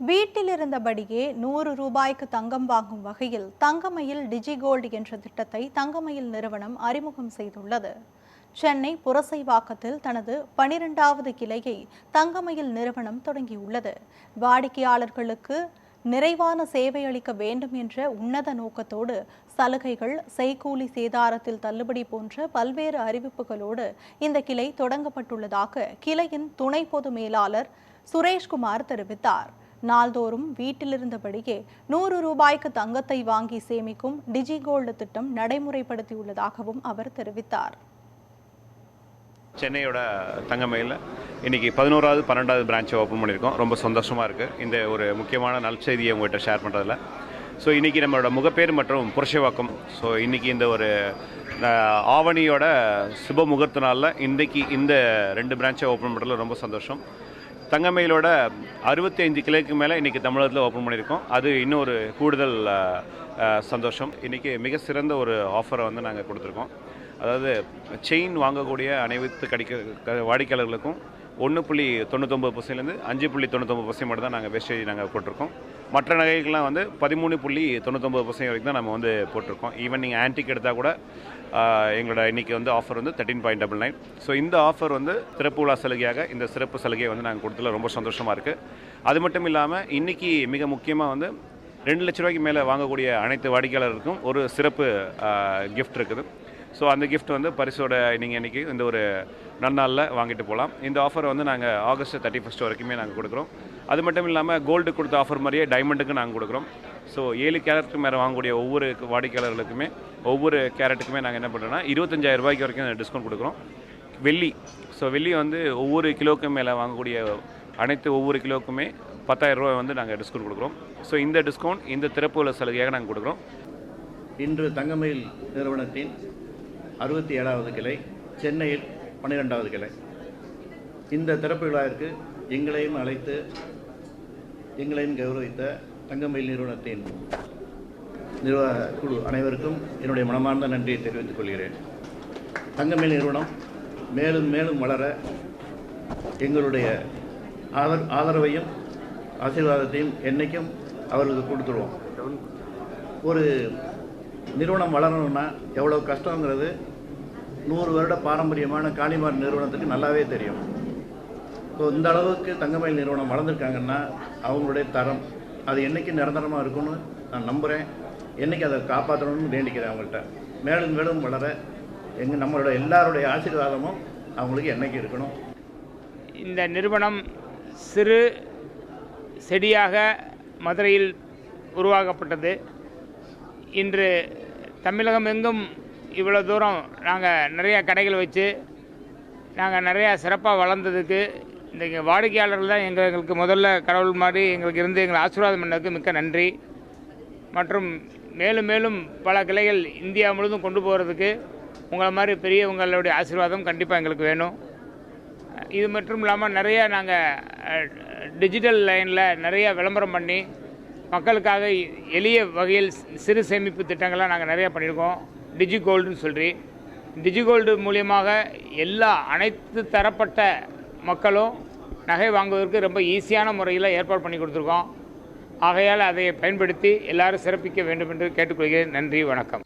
வீட்டில் இருந்தபடியே 100 ரூபாய்க்கு தங்கம் வாங்கும் வகையில் தங்கமயில் டிஜிகோல்டு என்ற திட்டத்தை தங்கமயில் நிறுவனம் அறிமுகம் செய்துள்ளது. சென்னை புரசைவாக்கத்தில் தனது 12வது கிளையை தங்கமயில் நிறுவனம் தொடங்கியுள்ளது. வாடிக்கையாளர்களுக்கு நிறைவான சேவை அளிக்க வேண்டும் என்ற உன்னத நோக்கத்தோடு சலுகைகள், செய்கூலி சேதாரத்தில் தள்ளுபடி போன்ற பல்வேறு அறிவிப்புகளோடு இந்த கிளை தொடங்கப்பட்டுள்ளதாக கிளையின் துணை பொது மேலாளர் சுரேஷ்குமார் தெரிவித்தார். நாள்தோறும் வீட்டிலிருந்தபடியே 100 ரூபாய்க்கு தங்கத்தை வாங்கி சேமிக்கும் டிஜிகோல்டு திட்டம் நடைமுறைப்படுத்தியுள்ளதாகவும் அவர் தெரிவித்தார். சென்னையோட தங்கமயிலில் இன்றைக்கி 11வது 12வது பிரான்ச்சை ஓப்பன் பண்ணியிருக்கோம். ரொம்ப சந்தோஷமாக இருக்குது இந்த ஒரு முக்கியமான நற்செய்தியை உங்கள்கிட்ட ஷேர் பண்ணுறதில்ல. ஸோ இன்றைக்கி நம்மளோட முகப்பேர் மற்றும் புரசைவாக்கம். ஸோ இன்றைக்கி இந்த ஒரு ஆவணியோட சுப முகூர்த்த நாளில் இன்றைக்கி இந்த 2 பிரான்ச்சை ஓப்பன் பண்ணுறதுல ரொம்ப சந்தோஷம். தங்கமயிலோட 65 கிளைக்கு மேலே இன்றைக்கி தமிழகத்தில் ஓப்பன் பண்ணியிருக்கோம். அது இன்னொரு கூடுதல் சந்தோஷம். இன்றைக்கி மிக சிறந்த ஒரு ஆஃபரை வந்து நாங்கள் கொடுத்துருக்கோம். அதாவது செயின் வாங்கக்கூடிய அனைத்து வாடிக்கையாளர்களுக்கும் 1.99%லேருந்து 5.99% மட்டும் தான் நாங்கள் வேஸ்டேஜ் நாங்கள் போட்டிருக்கோம். மற்ற நகைகள்லாம் வந்து 13.99% வரைக்கும் தான் நம்ம வந்து போட்டிருக்கோம். ஈவன் நீங்கள் ஆன்டிக் எடுத்தால் கூட எங்களோட இன்றைக்கி வந்து ஆஃபர் வந்து 13.99. ஸோ இந்த ஆஃபர் வந்து சிறப்பு விழா சலுகையாக இந்த சிறப்பு சலுகையை வந்து நாங்கள் கொடுத்ததில் ரொம்ப சந்தோஷமாக இருக்குது. அது மட்டும் இல்லாமல் இன்றைக்கி மிக முக்கியமாக வந்து 2 லட்ச ரூபாய்க்கு மேலே வாங்கக்கூடிய அனைத்து வாடிக்கையாளருக்கும் ஒரு சிறப்பு கிஃப்ட் இருக்குது. ஸோ அந்த கிஃப்ட் வந்து பரிசோட நீங்கள் இன்றைக்கி இந்த ஒரு நன்னாளில் வாங்கிட்டு போகலாம். இந்த ஆஃபரை வந்து நாங்கள் ஆகஸ்ட் 31 வரைக்குமே நாங்கள் கொடுக்குறோம். அது மட்டும் இல்லாமல் கோல்டு கொடுத்த ஆஃபர் மாதிரியே டைமண்டுக்கு நாங்கள் கொடுக்குறோம். ஸோ 7 கேரட்டுக்கு மேலே வாங்கக்கூடிய ஒவ்வொரு வாடிக்கையாளர்களுக்குமே ஒவ்வொரு கேரட்டுக்குமே நாங்கள் என்ன பண்ணுறோன்னா 25,000 ரூபாய்க்கு வரைக்கும் டிஸ்கவுண்ட் கொடுக்குறோம். வெள்ளி வந்து ஒவ்வொரு கிலோவுக்கு மேலே வாங்கக்கூடிய ஒவ்வொரு கிலோவுக்குமே 10,000 ரூபாய் வந்து நாங்கள் டிஸ்கவுண்ட் கொடுக்குறோம். ஸோ இந்த டிஸ்கவுண்ட் இந்த திறப்பு சலுகையாக நாங்கள் கொடுக்குறோம். இன்று தங்கமயில் நிறுவனத்தின் 67வது கிளை, சென்னையில் 12வது கிளை. இந்த திறப்பு விழாவிற்கு எங்களையும் அழைத்து எங்களையும் கௌரவித்த தங்கமயில் நிறுவனத்தின் நிர்வாக குழு அனைவருக்கும் என்னுடைய மனமார்ந்த நன்றியை தெரிவித்துக் கொள்கிறேன். தங்கமயில் நிறுவனம் மேலும் மேலும் வளர எங்களுடைய ஆதரவையும் ஆசீர்வாதத்தையும் என்றைக்கும் அவர்களுக்கு கொடுத்துருவோம். ஒரு நிறுவனம் வளரணும்னா எவ்வளோ கஷ்டங்கிறது 100 வருட பாரம்பரியமான காளிமார் நிறுவனத்துக்கு நல்லாவே தெரியும். ஸோ இந்த அளவுக்கு தங்கமயில் நிறுவனம் வளர்ந்துருக்காங்கன்னா அவங்களுடைய தரம் அது என்றைக்கு நிரந்தரமாக இருக்கும்னு நான் நம்புகிறேன். என்றைக்கு அதை காப்பாற்றணும்னு வேண்டிக்கிறேன். அவங்கள்ட்ட மேலும் மேலும் வளர நம்மளோட எல்லாருடைய ஆசீர்வாதமும் அவங்களுக்கு என்றைக்கு இருக்கணும். இந்த நிறுவனம் சிறு செடியாக மதுரையில் உருவாக்கப்பட்டது. இன்று தமிழகம் எங்கும் இவ்வளோ தூரம் நாங்கள் நிறையா கடைகள் வச்சு நாங்கள் நிறையா சிறப்பாக வளர்ந்ததுக்கு இந்த வாடிக்கையாளர்கள் தான் எங்களுக்கு முதல்ல கடவுள் மாதிரி எங்களுக்கு இருந்து எங்களை ஆசீர்வாதம் பண்ணதுக்கு மிக்க நன்றி. மற்றும் மேலும் மேலும் பல கிளைகள் இந்தியா முழுவதும் கொண்டு போகிறதுக்கு உங்களை மாதிரி பெரியவங்களுடைய ஆசீர்வாதம் கண்டிப்பாக எங்களுக்கு வேணும். இது மட்டும் இல்லாமல் நிறையா நாங்கள் டிஜிட்டல் லைனில் நிறையா விளம்பரம் பண்ணி மக்களுக்காக எளிய வகையில் சிறு சேமிப்பு திட்டங்கள்லாம் நாங்கள் நிறையா பண்ணியிருக்கோம். டிஜிகோல்டுன்னு சொல்லி டிஜிகோல்டு மூலியமாக அனைத்து தரப்பட்ட மக்களும் நகை வாங்குவதற்கு ரொம்ப ஈஸியான முறையில் ஏற்பாடு பண்ணி கொடுத்துருக்கோம். ஆகையால் அதை பயன்படுத்தி எல்லாரும் சிறப்பிக்க வேண்டும் என்று கேட்டுக்கொள்கிறேன். நன்றி, வணக்கம்.